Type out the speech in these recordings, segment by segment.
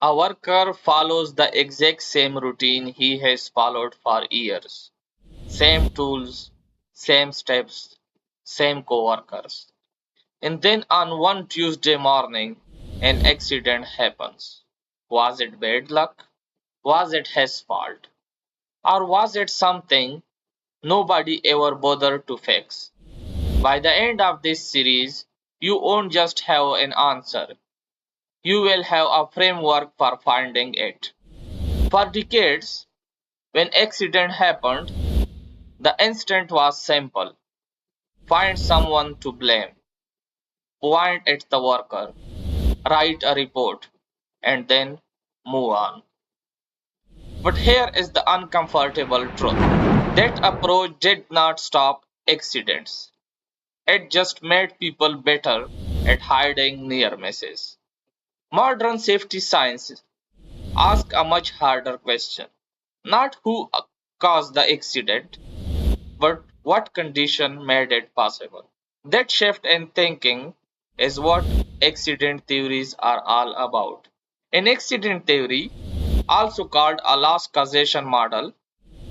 A worker follows the exact same routine he has followed for years. Same tools, same steps, same coworkers. And then on one Tuesday morning, an accident happens. Was it bad luck? Was it his fault? Or was it something nobody ever bothered to fix? By the end of this series, you won't just have an answer, you will have a framework for finding it. For decades, when accident happened, the instinct was simple. Find someone to blame, point at the worker, write a report, and then move on. But here is the uncomfortable truth. That approach did not stop accidents. It just made people better at hiding near misses. Modern safety science asks a much harder question. Not who caused the accident, but what condition made it possible. That shift in thinking is what accident theories are all about. An accident theory, also called a loss causation model,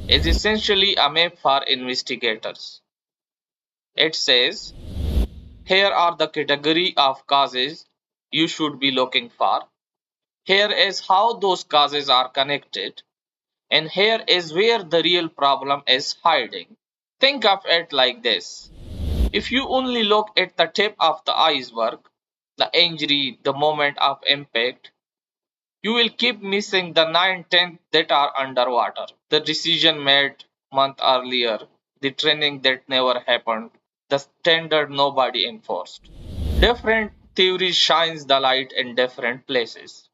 is essentially a map for investigators. It says, here are the category of causes you should be looking for. Here is how those causes are connected. And here is where the real problem is hiding. Think of it like this. If you only look at the tip of the iceberg, the injury, the moment of impact, you will keep missing the 9/10 that are underwater. The decision made month earlier, the training that never happened, the standard nobody enforced. Different theories shines the light in different places.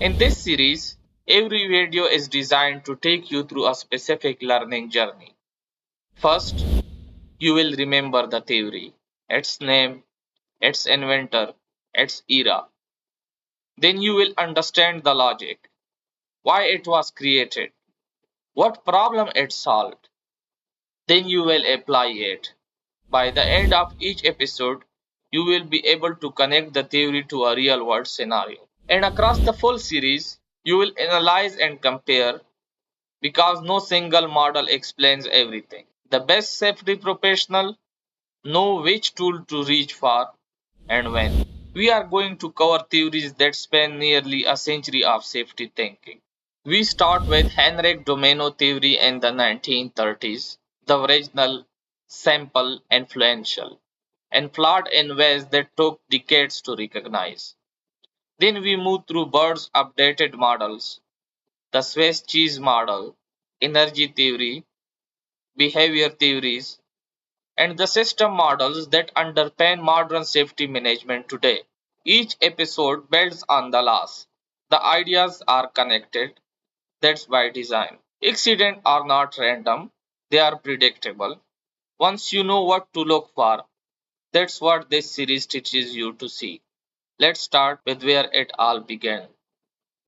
In this series, every video is designed to take you through a specific learning journey. First, you will remember the theory, its name, its inventor, its era. Then you will understand the logic, why it was created, what problem it solved. Then you will apply it. By the end of each episode, you will be able to connect the theory to a real world scenario. And across the full series, you will analyze and compare because no single model explains everything. The best safety professional know which tool to reach for and when. We are going to cover theories that span nearly a century of safety thinking. We start with Henrik Domino theory in the 1930s, the original, simple, influential, and flawed in ways that took decades to recognize. Then we move through Bird's updated models, the Swiss cheese model, energy theory, behavior theories, and the system models that underpin modern safety management today. Each episode builds on the last. The ideas are connected, that's by design. Accidents are not random, they are predictable. Once you know what to look for, that's what this series teaches you to see. Let's start with where it all began.